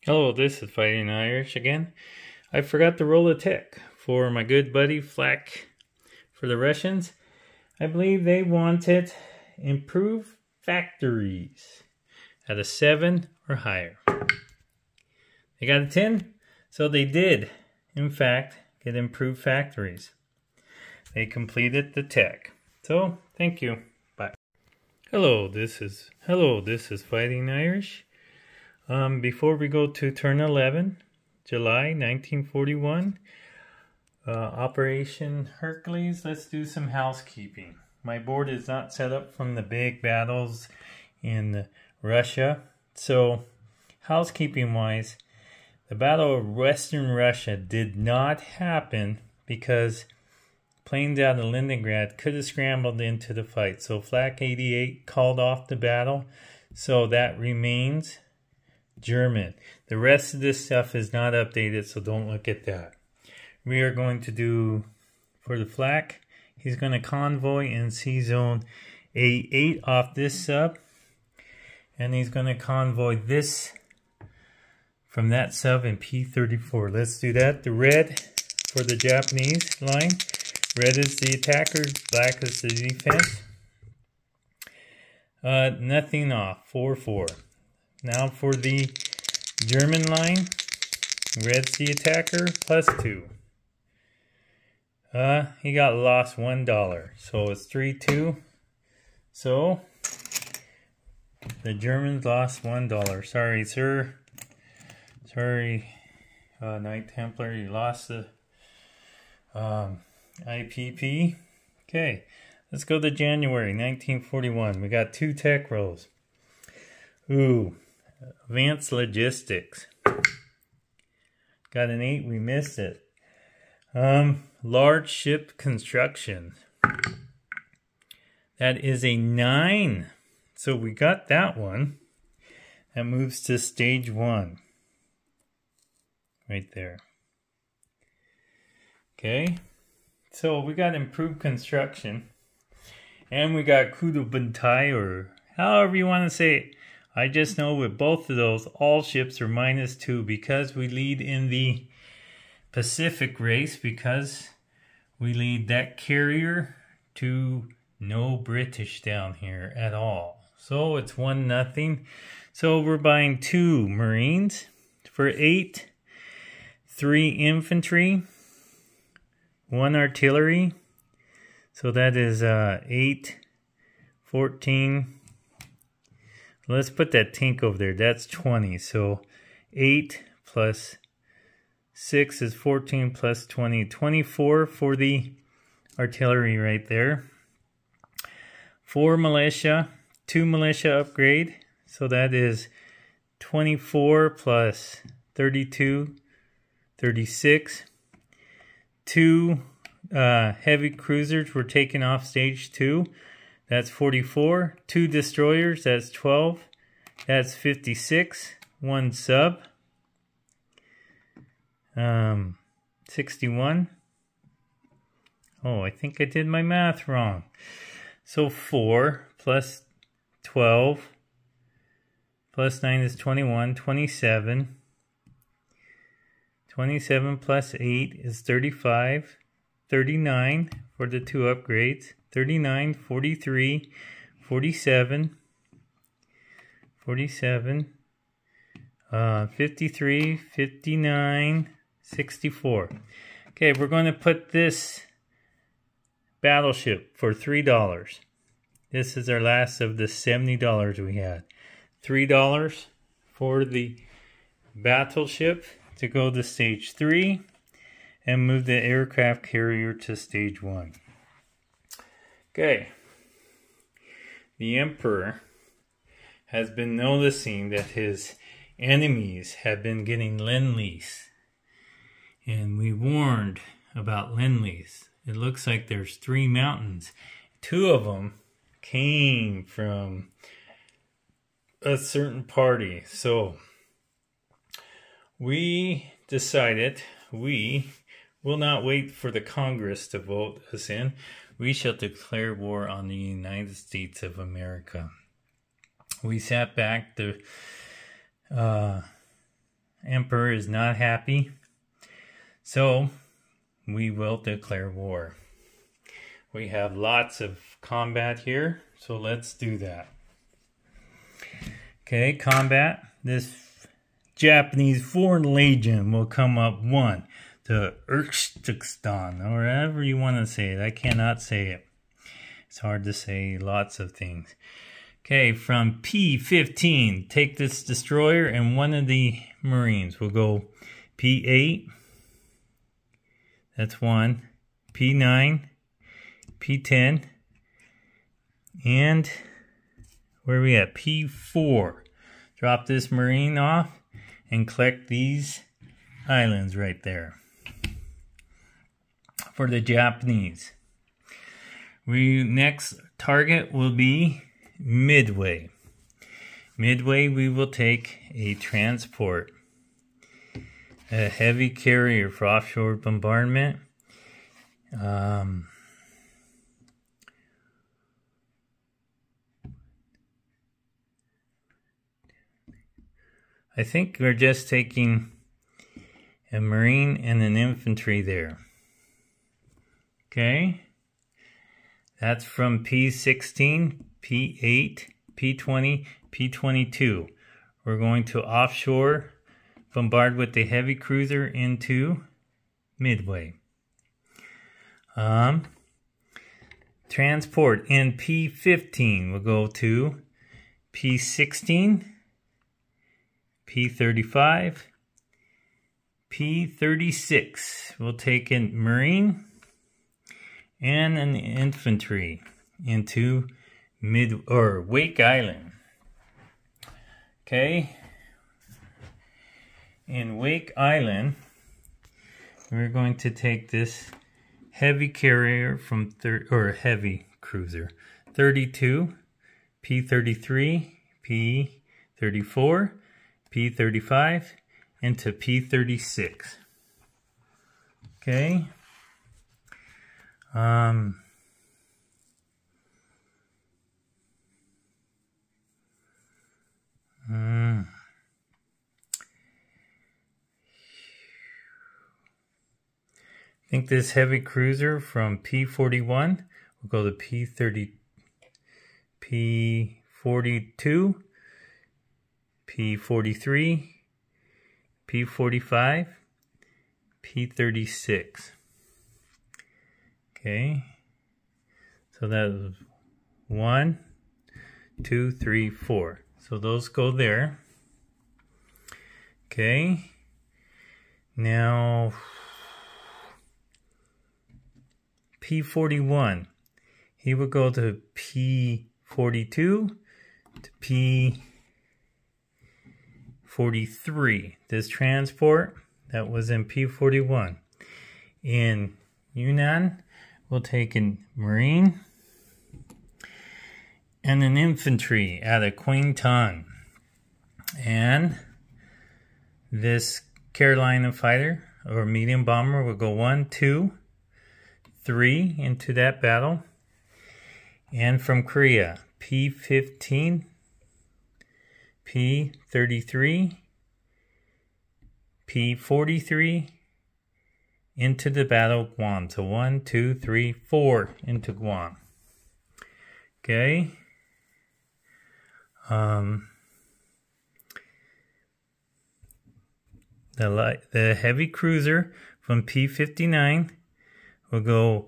Hello, this is Fighting Irish again. I forgot to roll a tick for my good buddy Flack for the Russians. I believe they wanted improved factories at a 7 or higher. They got a 10, so they did, in fact, get improved factories. They completed the tech. So, thank you. Bye. Hello, this is Fighting Irish. Before we go to turn 11, July 1941, Operation Hercules, let's do some housekeeping. My board is not set up from the big battles in Russia. So, housekeeping-wise, the Battle of Western Russia did not happen because planes out of Leningrad could have scrambled into the fight. So, Flak 88 called off the battle, so that remains German. The rest of this stuff is not updated, so don't look at that. We are going to do, for the Flak, he's going to convoy in C zone A8 off this sub, and he's going to convoy this from that sub in P34. Let's do that. The red for the Japanese line. Red is the attacker, black is the defense. Nothing off, 4-4. Now for the German line, red's the attacker, +2. He got lost $1, so it's 3-2. So the Germans lost $1. Sorry, sir. Sorry, Knight Templar, you lost the IPP. Okay, let's go to January 1941. We got 2 tech rolls. Ooh. Advanced Logistics. Got an 8, we missed it. Large Ship Construction. That is a 9. So we got that one. That moves to stage 1. Right there. Okay. So we got improved construction. And we got Kudobantai, or however you want to say it. I just know with both of those, all ships are -2 because we lead in the Pacific race, because we lead that carrier to no British down here at all. So it's 1-0. So we're buying 2 Marines for 8, 3 infantry, 1 artillery. So that is 8, 14. Let's put that tank over there. That's 20. So 8 plus 6 is 14 plus 20. 24 for the artillery right there. 4 militia. 2 militia upgrade. So that is 24 plus 32. 36. 2 heavy cruisers were taken off stage 2. That's 44. 2 destroyers, that's 12. That's 56. 1 sub. 61. Oh, I think I did my math wrong. So 4 plus 12 plus 9 is 21. 27. 27 plus 8 is 35. 39 for the 2 upgrades. 39, 43, 47, 47, 53, 59, 64. Okay, we're going to put this battleship for $3. This is our last of the $70 we had. $3 for the battleship to go to stage 3 and move the aircraft carrier to stage 1. Okay, the Emperor has been noticing that his enemies have been getting Lend-Lease. And we warned about Lend-Lease. It looks like there's 3 mountains. 2 of them came from a certain party. So we decided we will not wait for the Congress to vote us in. We shall declare war on the United States of America. We sat back. The Emperor is not happy. So we will declare war. We have lots of combat here, so let's do that. Okay, combat. This Japanese foreign legion will come up 1 to Urkstukistan, or however you want to say it. I cannot say it. It's hard to say lots of things. Okay, from P-15, take this destroyer and one of the Marines. We'll go P-8. That's 1. P-9. P-10. And where are we at? P-4. Drop this Marine off and collect these islands right there for the Japanese. Next target will be Midway. Midway, we will take a transport, a heavy carrier for offshore bombardment. I think we're just taking a Marine and an infantry there. Okay. That's from P-16, P-8, P-20, P-22. We're going to offshore bombard with the heavy cruiser into Midway. Transport in P-15 will go to P-16, P-35, P-36. We'll take in Marine and an infantry into Wake Island. Okay. In Wake Island, we're going to take this heavy carrier from heavy cruiser 32, P-33, P-34, P-35 into P-36. Okay. I think this heavy cruiser from P-41 will go to P-30, P-42, P-43, P-45, P-36. Okay, so that was 1, 2, 3, 4. So those go there. Okay, now P-41, he will go to P-42 to P-43. This transport that was in P-41. In Yunnan, we'll take a Marine and an infantry out of Queenton. And this Carolina fighter or medium bomber will go 1, 2, 3 into that battle. And from Korea, P-15, P-33, P-43 into the Battle of Guam. So 1, 2, 3, 4 into Guam. Okay. The heavy cruiser from P-59 will go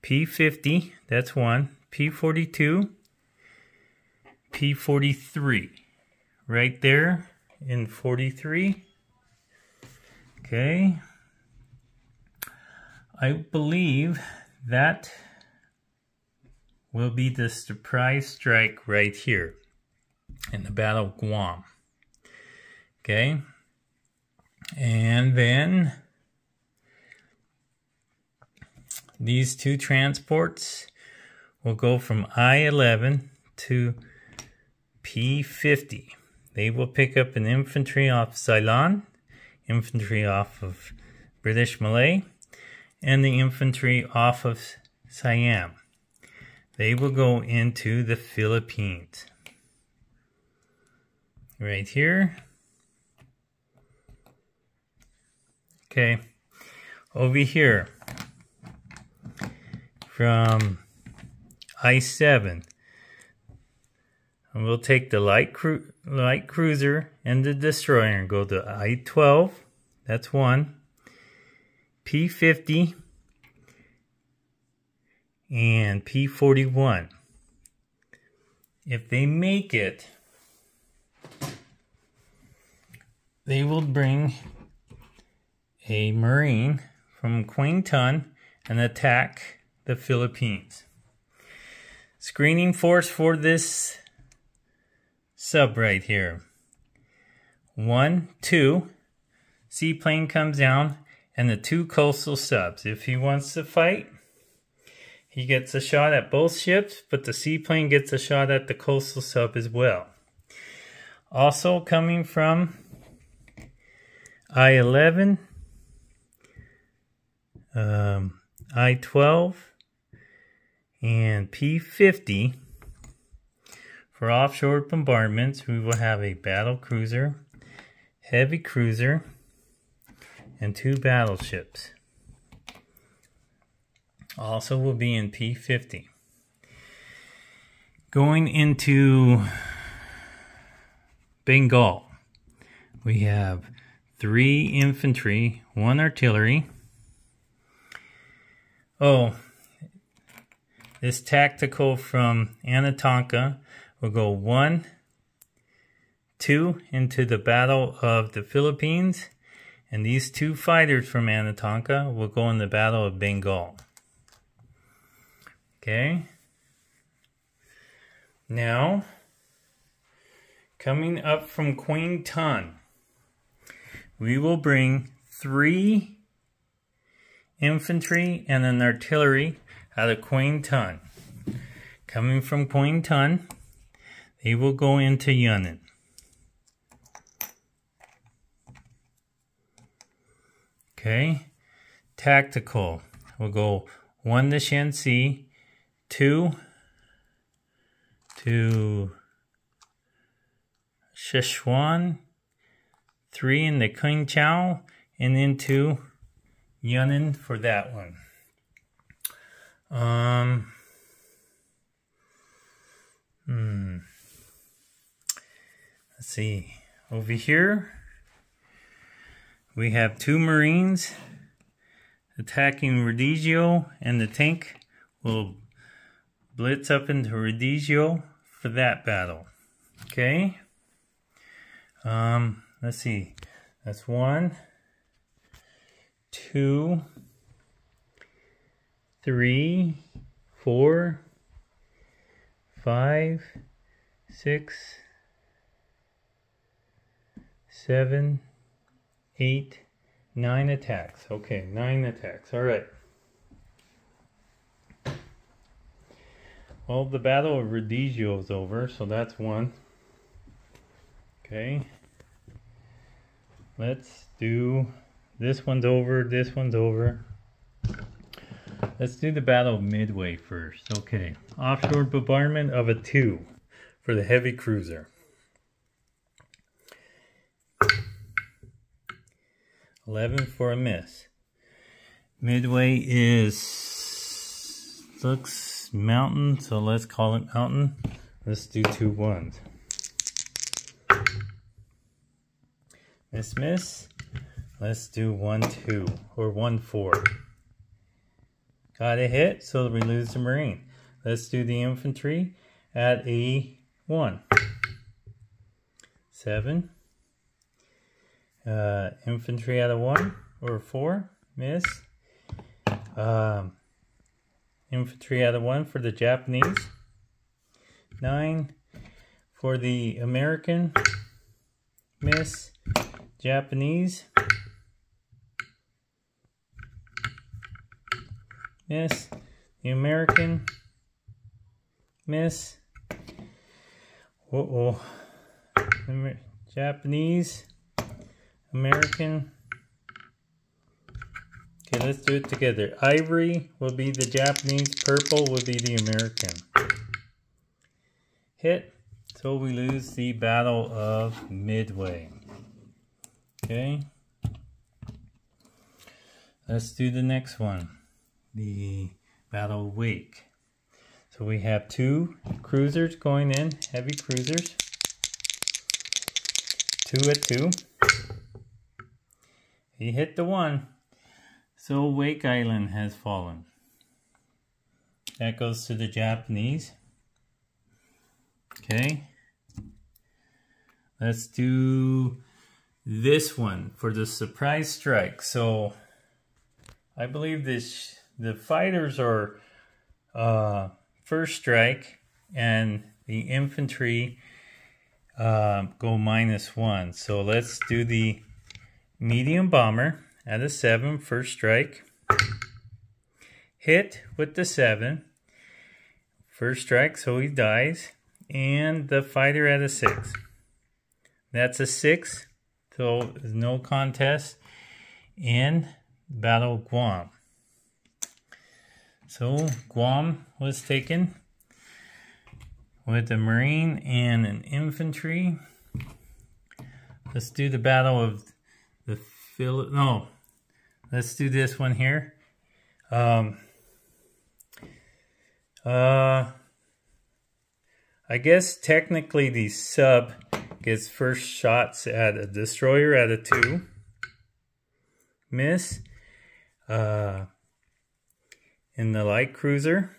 P-50, that's 1, P-42, P-43, right there in 43. Okay, I believe that will be the surprise strike right here in the Battle of Guam. Okay, and then these two transports will go from I-11 to P-50. They will pick up an infantry off Ceylon, infantry off of British Malay, and the infantry off of Siam. They will go into the Philippines. Right here. Okay, over here from I-7, and we'll take the light cruiser and the destroyer and go to I-12. That's one. P-50 and P-41. If they make it, they will bring a Marine from Quang Ton and attack the Philippines. Screening force for this sub right here. 1, 2. Seaplane comes down and the 2 coastal subs. If he wants to fight, he gets a shot at both ships, but the seaplane gets a shot at the coastal sub as well. Also coming from I-11, I-12, and P-50. For offshore bombardments, we will have a battle cruiser, heavy cruiser, and 2 battleships. Also will be in P-50. Going into Bengal, we have 3 infantry, 1 artillery. Oh, this tactical from Anatonka will go 1, 2 into the Battle of the Philippines, and these 2 fighters from Anatonka will go in the Battle of Bengal. Okay. Now, coming up from Quang Ton, we will bring 3 infantry and an artillery out of Quang Ton. Coming from Quang Ton, they will go into Yunnan. Okay. Tactical will go 1 to Shanxi, 2 to Sichuan, 3 in the Qingqiao, and into Yunnan for that one. Let's see. Over here, we have 2 Marines attacking Radizio, and the tank will blitz up into Radizio for that battle. Okay. Let's see. That's 1, 2, 3, 4, 5, 6, 7, 8, 9 attacks. Okay, 9 attacks. All right. Well, the Battle of Radizio is over, so that's 1. Okay. Let's do... This one's over, this one's over. Let's do the Battle of Midway first. Okay. Offshore bombardment of a 2 for the heavy cruiser. 11 for a miss. Midway looks mountain, so let's call it mountain. Let's do 2 1s. Miss. Let's do 1 2 or 1 4. Got a hit, so we lose the Marine. Let's do the infantry at a 1. 7. Infantry at a 1 or 4. Miss. Infantry at a 1 for the Japanese. 9 for the American. Miss. Japanese. Miss. The American. Miss. Japanese. American. Okay, let's do it together. Ivory will be the Japanese. Purple will be the American. Hit. So we lose the Battle of Midway. Okay. let's do the next one. The Battle Wake. So we have 2 cruisers going in, heavy cruisers. 2 at 2. He hit the 1. So Wake Island has fallen. That goes to the Japanese. Okay. Let's do this one for the surprise strike. So I believe the fighters are first strike, and the infantry go -1. So let's do the medium bomber at a 7, first strike. Hit with the 7, first strike, so he dies. And the fighter at a 6. That's a 6, so there's no contest in Battle Guam. So Guam was taken with a Marine and an infantry. Let's do the Battle of the let's do this one here. I guess technically the sub gets first shots at a destroyer at a 2. Miss. In the light cruiser.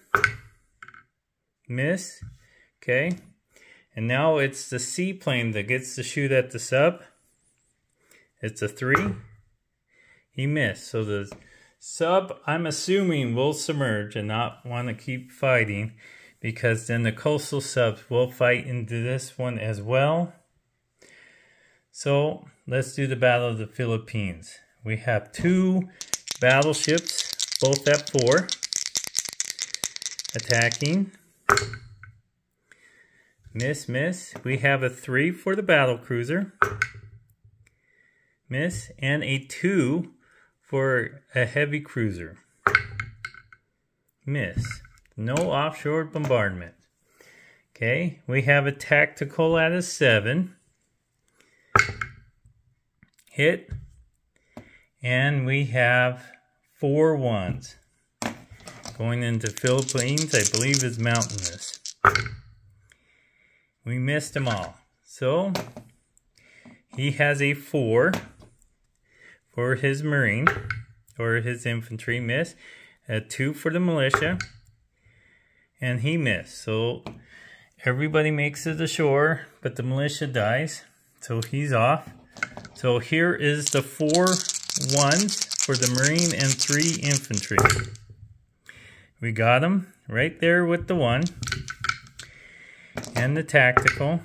Miss. Okay. And now it's the seaplane that gets to shoot at the sub. It's a 3. He missed. So the sub, I'm assuming, will submerge and not want to keep fighting, because then the coastal subs will fight into this one as well. So let's do the Battle of the Philippines. We have 2 battleships, both at 4, attacking. Miss, miss. We have a 3 for the battle cruiser. Miss. And a 2 for a heavy cruiser. Miss. No offshore bombardment. Okay, we have a tactical at a 7. Hit. And we have 4 1s. Going into Philippines, I believe is mountainous. We missed them all. So, he has a 4 for his Marine, or his infantry, miss. A 2 for the militia. And he missed. So everybody makes it ashore, but the militia dies. So he's off. So here is the 4 1s for the Marine and 3 infantry. We got him right there with the 1. And the tactical.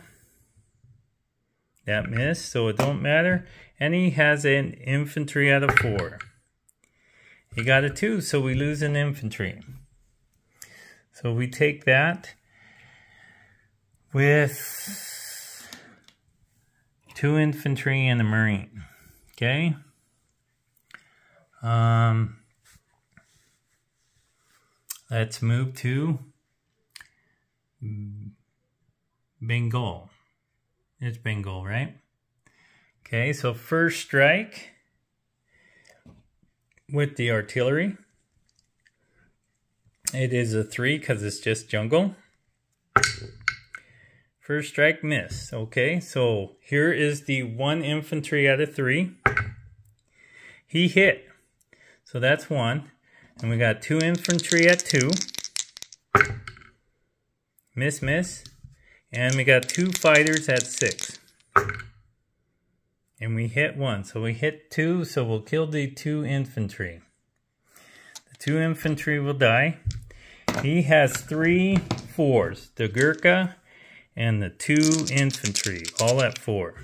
That missed, so it don't matter. And he has an infantry at a 4. He got a 2, so we lose an infantry. So we take that with 2 infantry and a Marine. Okay? Let's move to Bengal. It's Bengal, right? Okay, so first strike with the artillery. It is a 3 because it's just jungle. First strike, miss. Okay, so here is the 1 infantry at a 3. He hit. So that's 1. And we got 2 infantry at 2. Miss, miss. And we got 2 fighters at 6. And we hit 1. So we hit 2, so we'll kill the 2 infantry. The 2 infantry will die. He has 3 4s. The Gurkha and the 2 infantry, all at 4.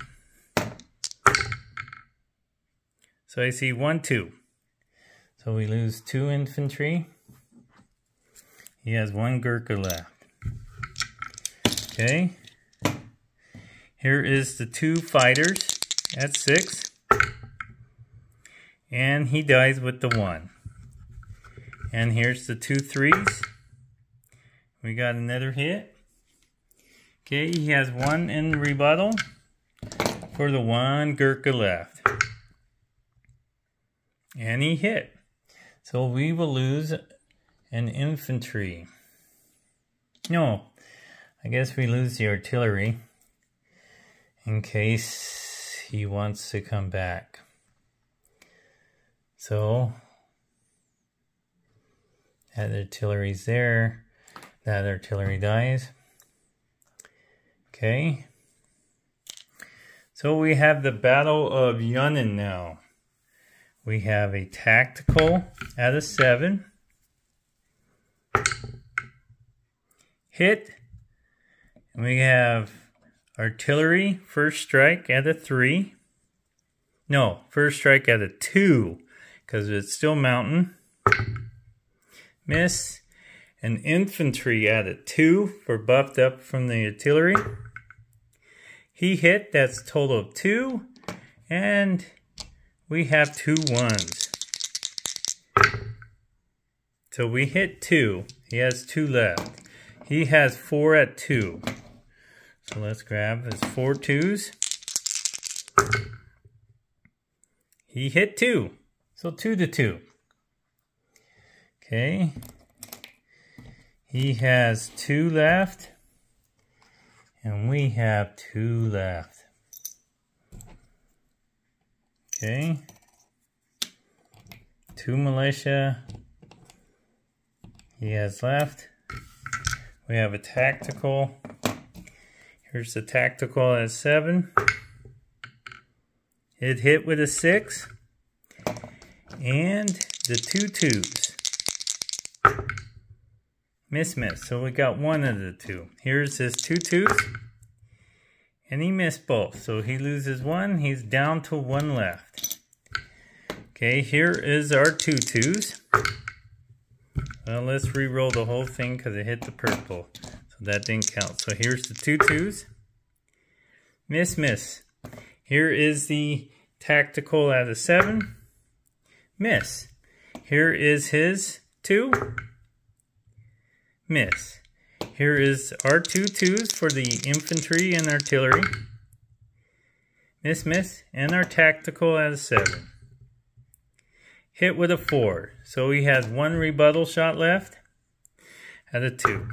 So I see 1 2. So we lose 2 infantry. He has 1 Gurkha left. Okay. Here is the 2 fighters at 6. And he dies with the 1. And here's the 2 3s. We got another hit. Okay, he has 1 in rebuttal for the 1 Gurkha left. And he hit. So we will lose an infantry. No, I guess we lose the artillery in case he wants to come back. So that artillery's there. That artillery dies. Okay. So we have the Battle of Yunnan now. We have a tactical at a 7. Hit. And we have artillery, first strike at a 3. No, first strike at a 2, because it's still mountain. Miss. An infantry at a 2 for buffed up from the artillery. He hit, that's a total of 2. And we have 2 1s. So we hit 2. He has 2 left. He has 4 at 2. So let's grab his 4 2s. He hit 2. So 2 to 2. Okay. He has 2 left. And we have 2 left. Okay. 2 militia. He has left. We have a tactical. Here's the tactical at 7. It hit with a 6. And the 2 2s. Miss. So we got 1 of the 2. Here's his 2 2s. And he missed both. So he loses 1. He's down to 1 left. Okay, here is our 2 2s. Well, let's re-roll the whole thing because it hit the purple. So that didn't count. So here's the 2 2s. Miss. Here is the tactical at a 7. Miss. Here is his 2. Miss. Here is our 2 2s for the infantry and artillery. Miss. And our tactical at a 7. Hit with a 4. So he has 1 rebuttal shot left at a 2.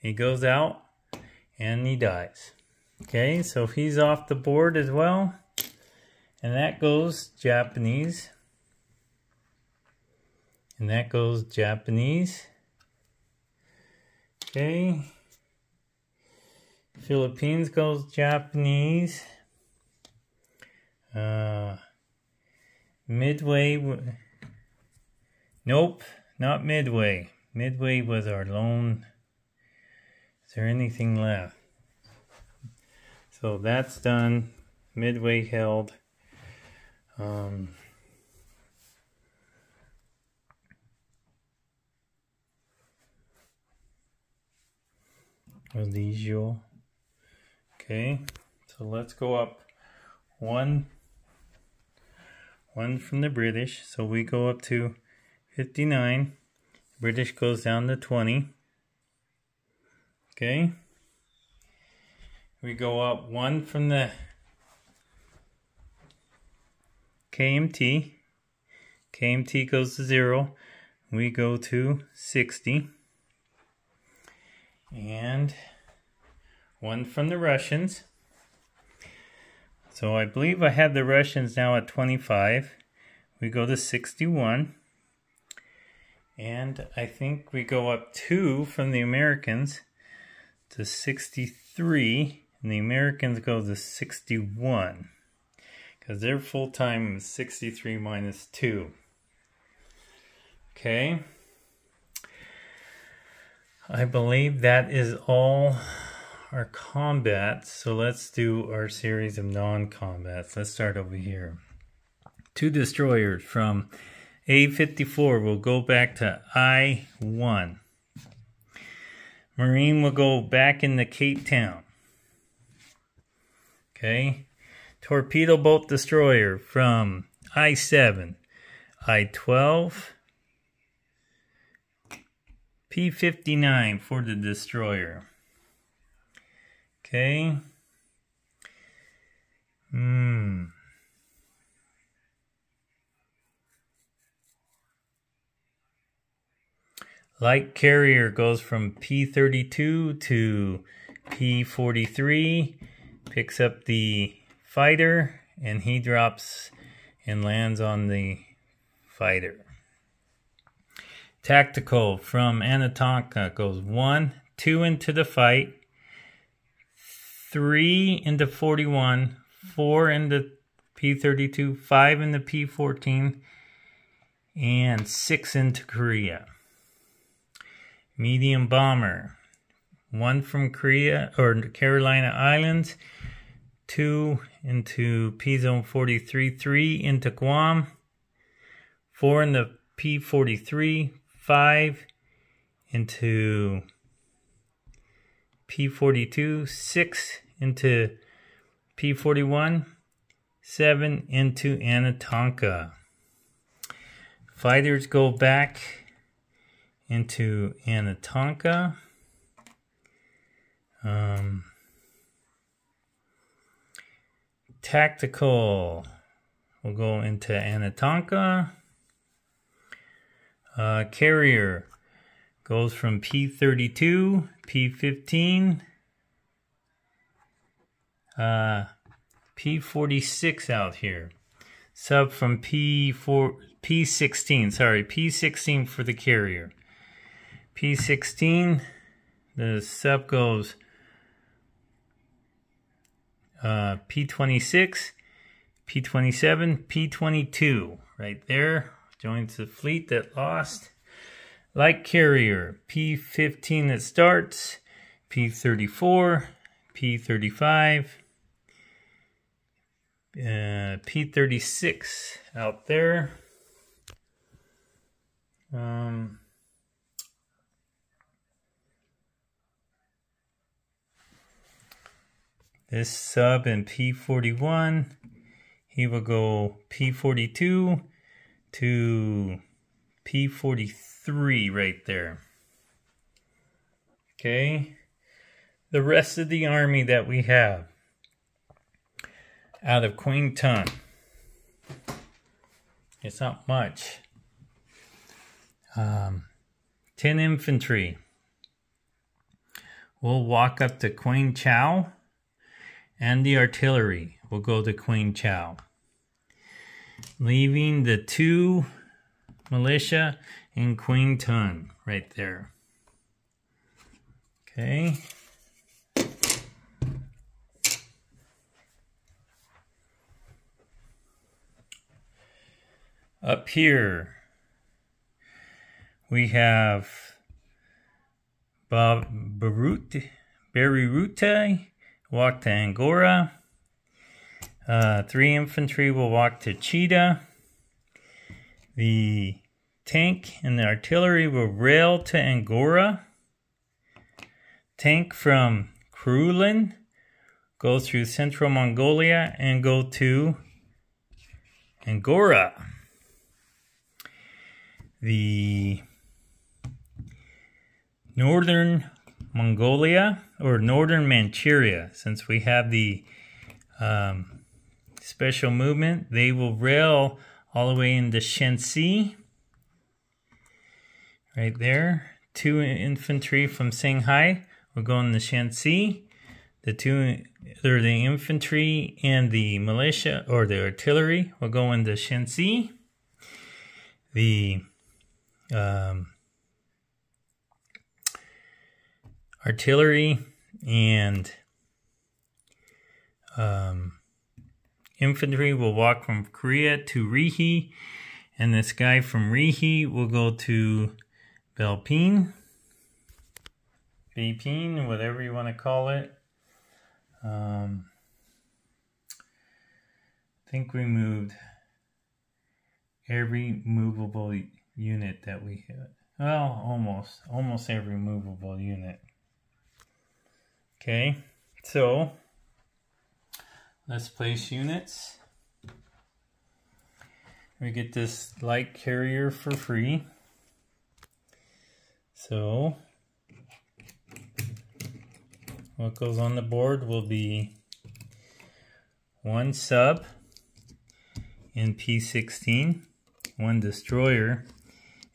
He goes out and he dies. Okay, so he's off the board as well. And that goes Japanese. And that goes Japanese. Okay. Philippines goes Japanese. Midway. Nope, not Midway. Midway was our lone. Is there anything left? So that's done. Midway held. Usual. Okay, so let's go up one from the British. So we go up to 59. British goes down to 20. Okay. We go up 1 from the KMT. KMT goes to 0. We go to 60. And 1 from the Russians. So I believe I have the Russians now at 25. We go to 61. And I think we go up 2 from the Americans to 63. And the Americans go to 61. Because their full time is 63 minus 2. Okay. I believe that is all our combats. So let's do our series of non-combats. Let's start over here. 2 destroyers from A54 will go back to I-1. Marine will go back into Cape Town. Okay. Torpedo boat destroyer from I-7, I-12, P-59 for the destroyer. Okay. Light carrier goes from P-32 to P-43, picks up the fighter, and he drops and lands on the fighter. Tactical from Anatonka goes 1, 2 into the fight, 3 into 41, 4 into P-32, 5 into P-14, and 6 into Korea. Medium bomber, 1 from Korea or Carolina Islands, 2 into P-Zone 43, 3 into Guam, 4 into P-43, 5 into P-42, 6 into P-41, 7 into Anatonka. Fighters go back into Anatonka. Tactical will go into Anatonka. Carrier goes from P-32, P-15, P-46 out here. Sub from P-16, sorry, P-16 for the carrier. P-16, the sub goes P-26, P-27, P-22, right there. Joins the fleet that lost. Light carrier, P-15 that starts, P-34, P-35, P-36 out there. This sub in P-41, he will go P-42 to P-43 right there. Okay. The rest of the army that we have out of Queen Tun, it's not much. 10 infantry. We'll walk up to Queen Chow, and the artillery will go to Queen Chow, leaving the 2 militia in Queen Tun right there. Okay. Up here, we have Beirut walk to Angora. 3 infantry will walk to Cheetah. The tank and the artillery will rail to Angora. Tank from Kurulin go through central Mongolia and go to Angora. The northern Mongolia, or northern Manchuria, since we have the special movement, they will rail all the way into Shenxi. Right there. 2 infantry from Shanghai will go into Shenxi. The infantry and the militia, or the artillery, will go into Shenxi. The artillery and infantry will walk from Korea to Rihe, and this guy from Rihe will go to Beiping, whatever you want to call it. I think we moved every movable unit that we had. Well, almost every movable unit. Okay, so let's place units. We get this light carrier for free. So what goes on the board will be 1 sub in P-16, 1 destroyer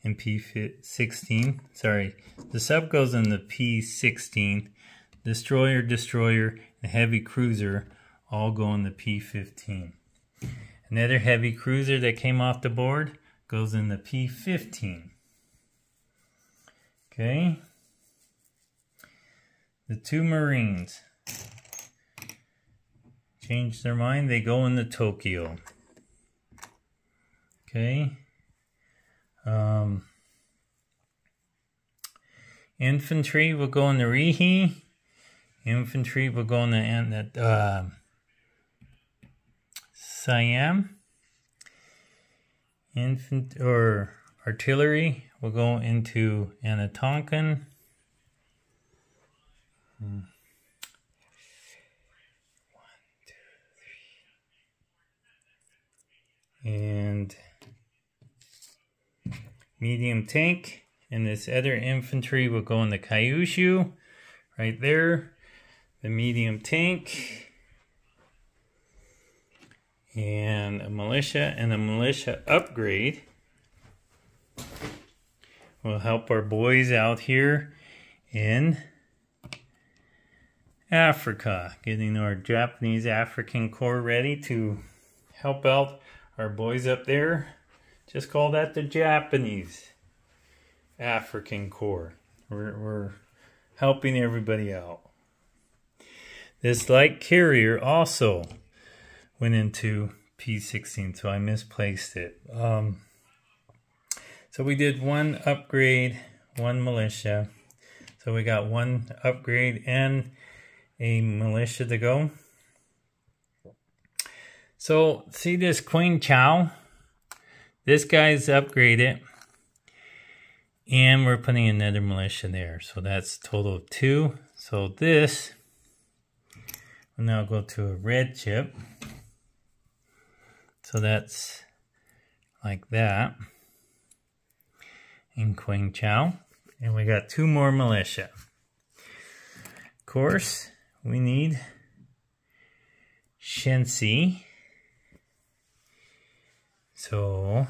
in P16. Sorry, the sub goes in the P16. Destroyer, and heavy cruiser all go in the P15. Another heavy cruiser that came off the board goes in the P15. Okay. The two Marines change their mind. They go into Tokyo. Okay. Infantry will go in the Rihi. Infantry will go in the Siam. Artillery will go into Anatonkan. And medium tank, and this other infantry will go in the Kyushu, right there. The medium tank, and a militia upgrade will help our boys out here in Africa, getting our Japanese African Corps ready to help out our boys up there. Just call that the Japanese African Corps. We're helping everybody out. This light carrier also went into P16, so I misplaced it. So we did one upgrade, one militia. So we got one upgrade and a militia to go. So see this Queen Chow? This guy's upgraded. And we're putting another militia there. So that's a total of 2. So this will now go to a red chip. So that's like that. In Queen Chow. And we got 2 more militia. Of course, we need Shensi. So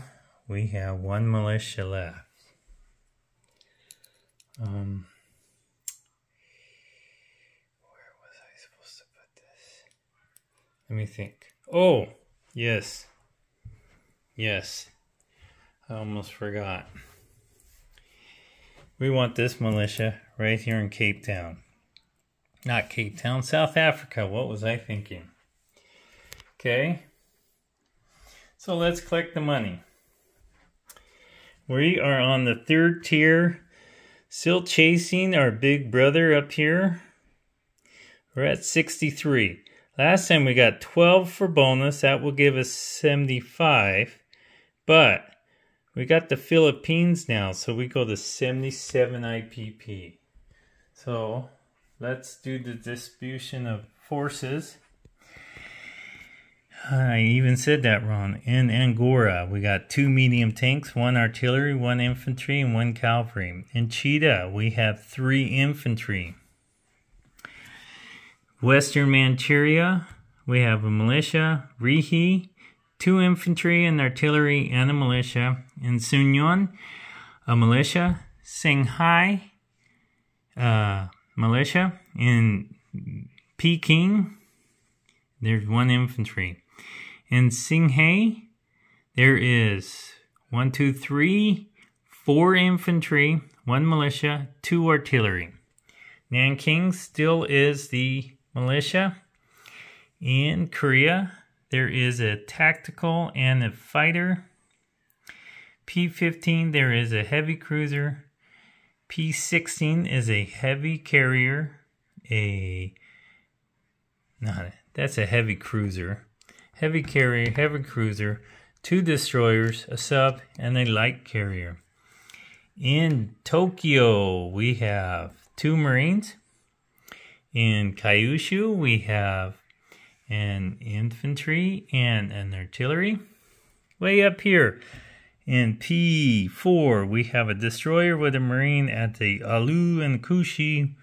we have 1 militia left. Where was I supposed to put this? Let me think. Oh, yes. Yes. I almost forgot. We want this militia right here in Cape Town. Not Cape Town, South Africa. What was I thinking? Okay. So let's collect the money. We are on the 3rd tier. Still chasing our big brother up here. We're at 63. Last time we got 12 for bonus. That will give us 75. But we got the Philippines now. So we go to 77 IPP. So let's do the distribution of forces. I even said that wrong. In Angora, we got 2 medium tanks, 1 artillery, 1 infantry, and 1 cavalry. In Cheetah, we have 3 infantry. Western Manchuria, we have a militia, Rihi, 2 infantry, and artillery, and a militia. In Sunyon, a militia. Shanghai, militia. In Peking, there's 1 infantry. In Shanghai, there is 4 infantry, 1 militia, 2 artillery. Nanking still is the militia. In Korea, there is a tactical and a fighter. P15, there is a heavy cruiser. P16 is a heavy carrier. That's a heavy cruiser. Heavy carrier, heavy cruiser, 2 destroyers, a sub, and a light carrier. In Tokyo, we have 2 Marines. In Kyushu, we have an infantry and an artillery. Way up here, in P4, we have a destroyer with a Marine at the Alu and Kushi.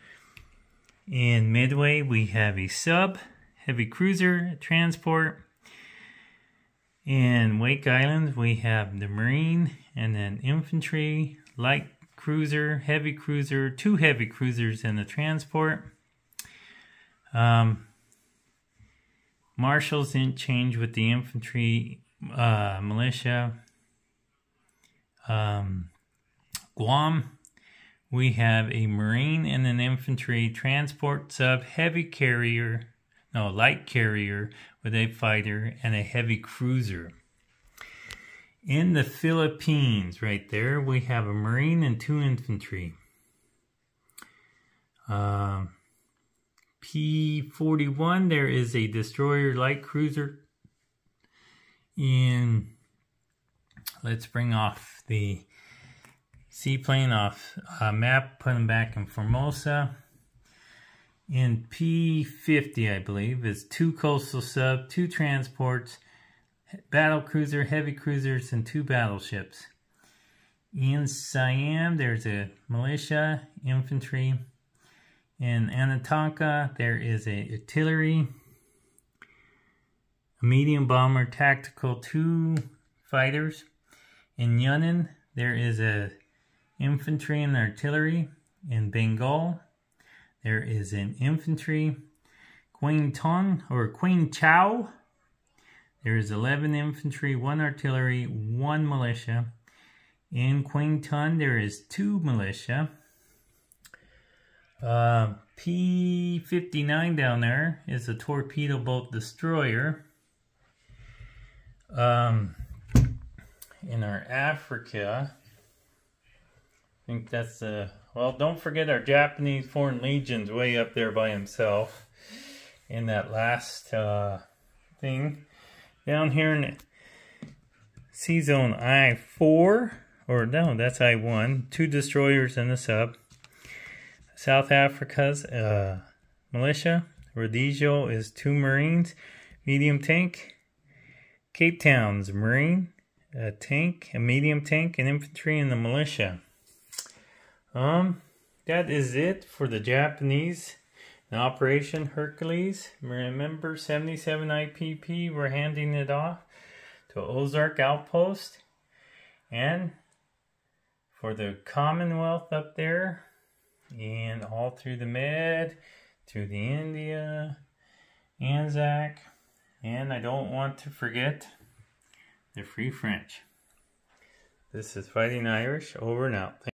In Midway, we have a sub, heavy cruiser, transport. In Wake Island, we have the Marine and then infantry, light cruiser, heavy cruiser, 2 heavy cruisers and a transport. Marshals didn't change with the infantry, militia. Guam, we have a Marine and an infantry, transport sub, light carrier with a fighter, and a heavy cruiser. In the Philippines, right there, we have a Marine and 2 infantry. P-41, there is a destroyer light cruiser. And let's bring off the seaplane off map, put them back in Formosa. In P-50, I believe, is 2 coastal sub, 2 transports, battle cruiser, heavy cruisers, and 2 battleships. In Siam, there's a militia, infantry. In Anatonka, there is a artillery, a medium bomber, tactical, 2 fighters. In Yunnan, there is a infantry and artillery. In Bengal, there is an infantry. Queen Chow, there is 11 infantry, 1 artillery, 1 militia. In Queen Tun, there is 2 militia. P-59 down there is a torpedo boat destroyer. In our Africa, I think that's the... Well, don't forget our Japanese Foreign Legion's way up there by himself in that last thing. Down here in Sea Zone I-4, or no, that's I-1, 2 destroyers and a sub. South Africa's militia. Rhodesia is 2 Marines, medium tank. Cape Town's Marine, a tank, a medium tank, an infantry, and the militia. That is it for the Japanese in Operation Hercules. Remember, 77 IPP, we're handing it off to Ozark Outpost. And for the Commonwealth up there, and all through the Med, through the India, Anzac, and I don't want to forget the Free French. This is Fighting Irish, over and out.